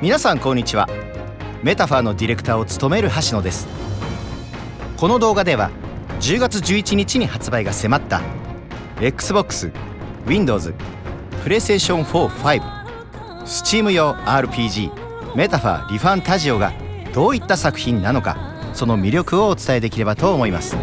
皆さんこんにちは。メタファーのディレクターを務める橋野です。この動画では10月11日に発売が迫った Xbox、Windows、PlayStation 4、5、Steam 用 RPG メタファーリファンタジオがどういった作品なのか、その魅力をお伝えできればと思います。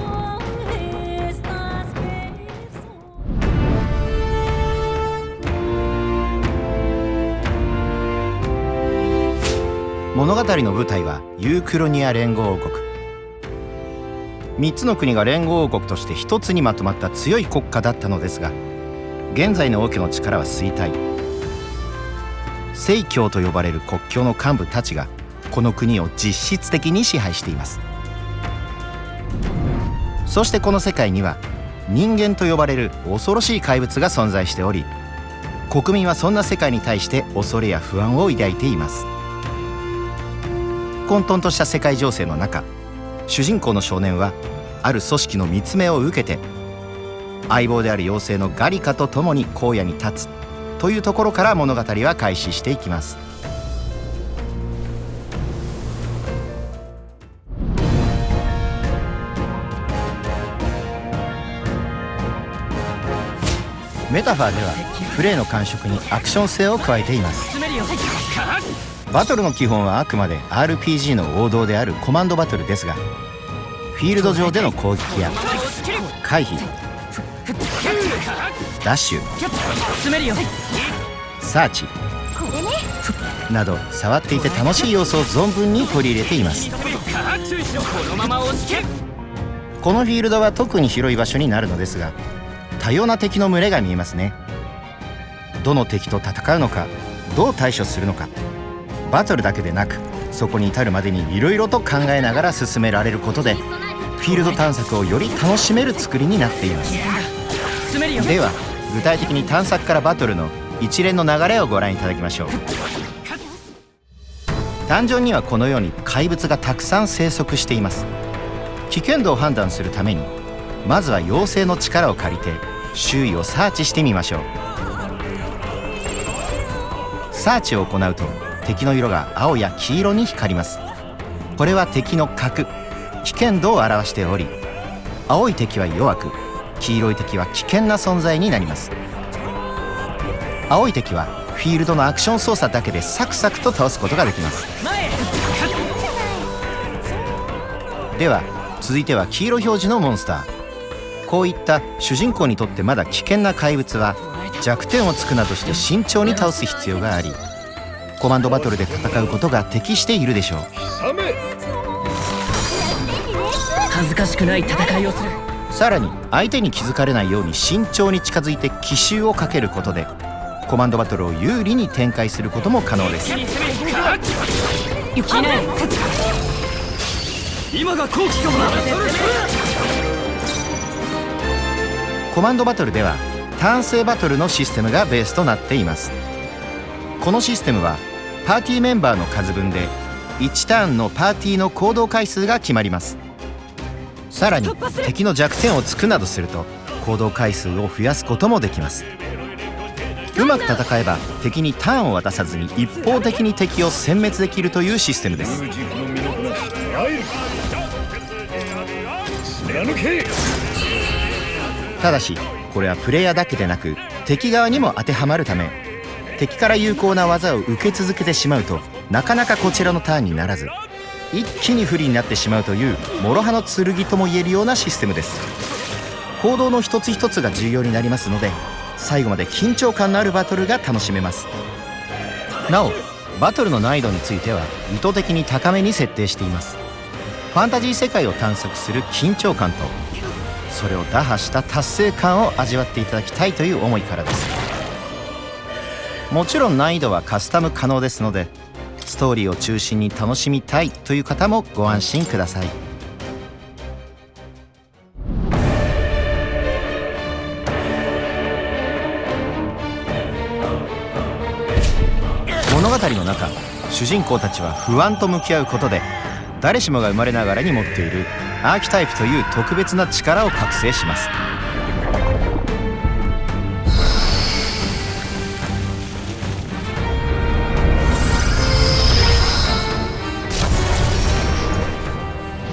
物語の舞台はユークロニア連合王国。3つの国が連合王国として一つにまとまった強い国家だったのですが、現在の王家の力は衰退。正教と呼ばれる国教の幹部たちがこの国を実質的に支配しています。そしてこの世界には人間と呼ばれる恐ろしい怪物が存在しており、国民はそんな世界に対して恐れや不安を抱いています。混沌とした世界情勢の中、主人公の少年はある組織の見つめを受けて、相棒である妖精のガリカと共に荒野に立つというところから物語は開始していきます。メタファーではプレイの感触にアクション性を加えています。バトルの基本はあくまで RPG の王道であるコマンドバトルですが、フィールド上での攻撃や回避、ダッシュ、サーチなど触っていて楽しい要素を存分に取り入れています。このフィールドは特に広い場所になるのですが、多様な敵の群れが見えますね。どの敵と戦うのか、どう対処するのか、バトルだけでなくそこに至るまでにいろいろと考えながら進められることで、フィールド探索をより楽しめる作りになっています。では具体的に探索からバトルの一連の流れをご覧いただきましょう。ダンジョンにはこのように怪物がたくさん生息しています。危険度を判断するためにまずは妖精の力を借りて周囲をサーチしてみましょう。サーチを行うと敵の色が青や黄色に光ります。これは敵の格、危険度を表しており、青い敵は弱く、黄色い敵は危険な存在になります。青い敵はフィールドのアクション操作だけでサクサクと倒すことができます。では続いては黄色表示のモンスター。こういった主人公にとってまだ危険な怪物は弱点をつくなどして慎重に倒す必要があり、コマンドバトルで戦うことが適しているでしょう。恥ずかしくない戦いをする。さらに相手に気づかれないように慎重に近づいて奇襲をかけることでコマンドバトルを有利に展開することも可能です。今が好機かもな。コマンドバトルではターン制バトルのシステムがベースとなっています。このシステムはパーティーメンバーの数分で1ターンのパーティーの行動回数が決まります。さらに敵の弱点を突くなどすると行動回数を増やすこともできます。うまく戦えば敵にターンを渡さずに一方的に敵を殲滅できるというシステムです。ただしこれはプレイヤーだけでなく敵側にも当てはまるため、敵から有効な技を受け続けてしまうとなかなかこちらのターンにならず、一気に不利になってしまうという諸刃の剣とも言えるようなシステムです。行動の一つ一つが重要になりますので、最後まで緊張感のあるバトルが楽しめます。なおバトルの難易度については意図的に高めに設定しています。ファンタジー世界を探索する緊張感と、それを打破した達成感を味わっていただきたいという思いからです。もちろん難易度はカスタム可能ですので、ストーリーを中心に楽しみたいという方もご安心ください。物語の中、主人公たちは不安と向き合うことで誰しもが生まれながらに持っているアーキタイプという特別な力を覚醒します。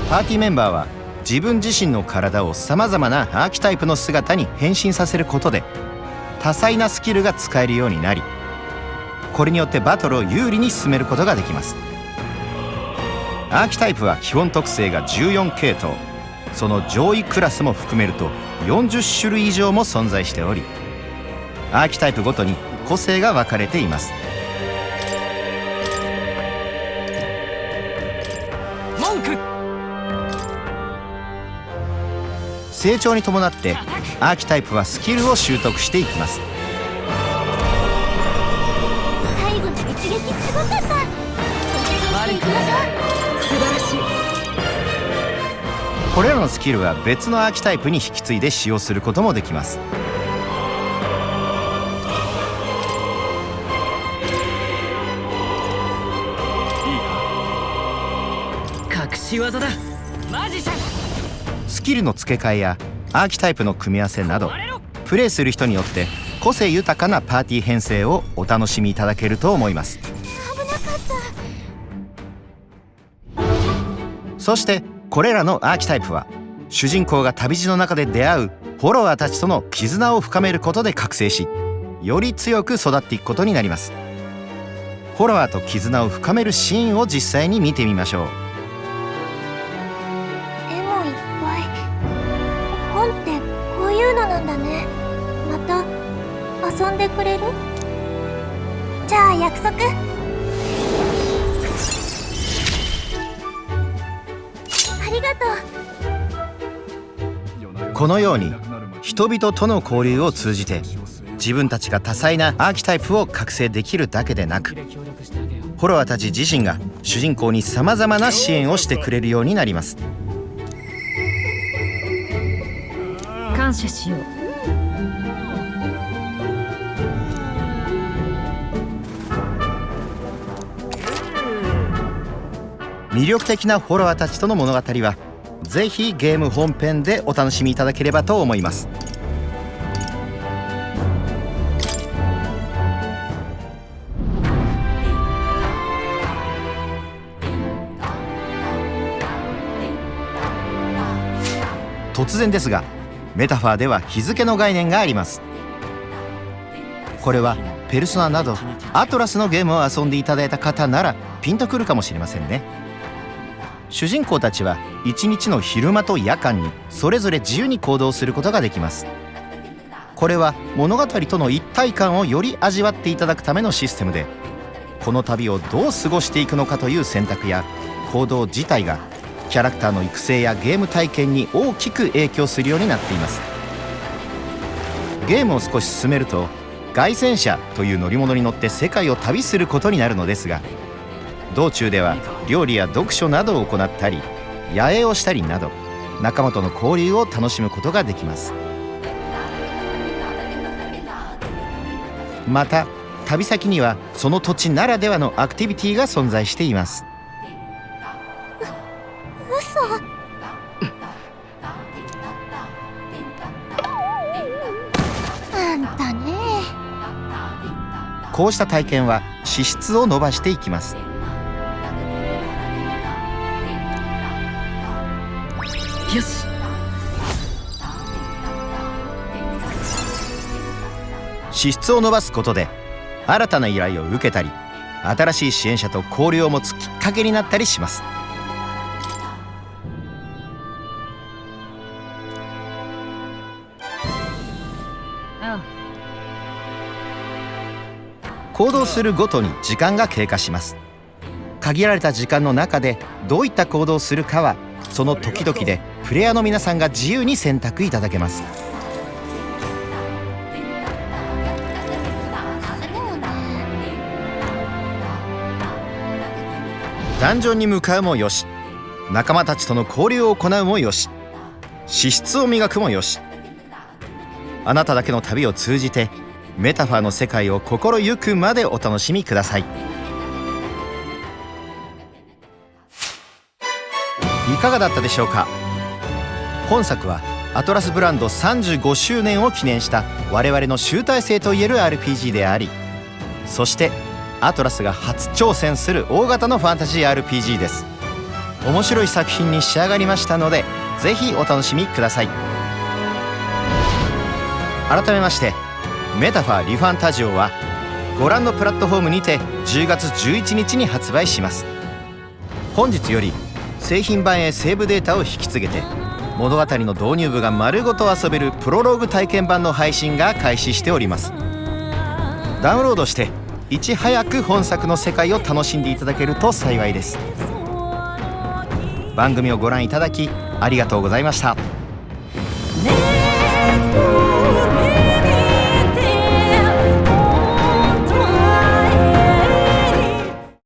パーティーメンバーは自分自身の体をさまざまなアーキタイプの姿に変身させることで多彩なスキルが使えるようになり、これによってバトルを有利に進めることができます。アーキタイプは基本特性が14系統、その上位クラスも含めると40種類以上も存在しており、アーキタイプごとに個性が分かれています。文句成長に伴ってアーキタイプはスキルを習得していきます。最後の一撃すごかった。悪くない素晴らしい。これらのスキルは別のアーキタイプに引き継いで使用することもできます。隠し技だマジシャン。スキルの付け替えやアーキタイプの組み合わせなど、プレイする人によって個性豊かなパーティー編成をお楽しみいただけると思います。危なかった。そしてこれらのアーキタイプは主人公が旅路の中で出会うフォロワーたちとの絆を深めることで覚醒し、より強く育っていくことになります。フォロワーと絆を深めるシーンを実際に見てみましょう。絵もいっぱい。本ってこういうのなんだね。また遊んでくれる？じゃあ約束。ありがとう。このように人々との交流を通じて自分たちが多彩なアーキタイプを覚醒できるだけでなく、フォロワーたち自身が主人公にさまざまな支援をしてくれるようになります。感謝しよう。魅力的なフォロワーたちとの物語はぜひゲーム本編でお楽しみいただければと思います。突然ですが、メタファーでは日付の概念があります。これはペルソナなどアトラスのゲームを遊んでいただいた方ならピンとくるかもしれませんね。主人公たちは一日の昼間と夜間にそれぞれ自由に行動することができます。これは物語との一体感をより味わっていただくためのシステムで、この旅をどう過ごしていくのかという選択や行動自体がキャラクターの育成やゲーム体験に大きく影響するようになっています。ゲームを少し進めると凱旋車という乗り物に乗って世界を旅することになるのですが、道中では料理や読書などを行ったり野営をしたりなど仲間との交流を楽しむことができます。また旅先にはその土地ならではのアクティビティが存在しています。嘘。あんたね。こうした体験は資質を伸ばしていきます。よし。資質を伸ばすことで新たな依頼を受けたり、新しい支援者と交流を持つきっかけになったりします。行動するごとに時間が経過します。限られた時間の中でどういった行動をするかはその時々でプレイヤーの皆さんが自由に選択いただけます。ダンジョンに向かうもよし、仲間たちとの交流を行うもよし、資質を磨くもよし、あなただけの旅を通じてメタファーの世界を心ゆくまでお楽しみください。いかがだったでしょうか。本作はアトラスブランド35周年を記念した我々の集大成といえる RPG であり、そしてアトラスが初挑戦する大型のファンタジー RPG です。面白い作品に仕上がりましたので、ぜひお楽しみください。改めまして、メタファーリファンタジオはご覧のプラットフォームにて10月11日に発売します。本日より製品版へセーブデータを引き継げて、物語の導入部が丸ごと遊べるプロローグ体験版の配信が開始しております。ダウンロードしていち早く本作の世界を楽しんでいただけると幸いです。番組をご覧いただきありがとうございました。ね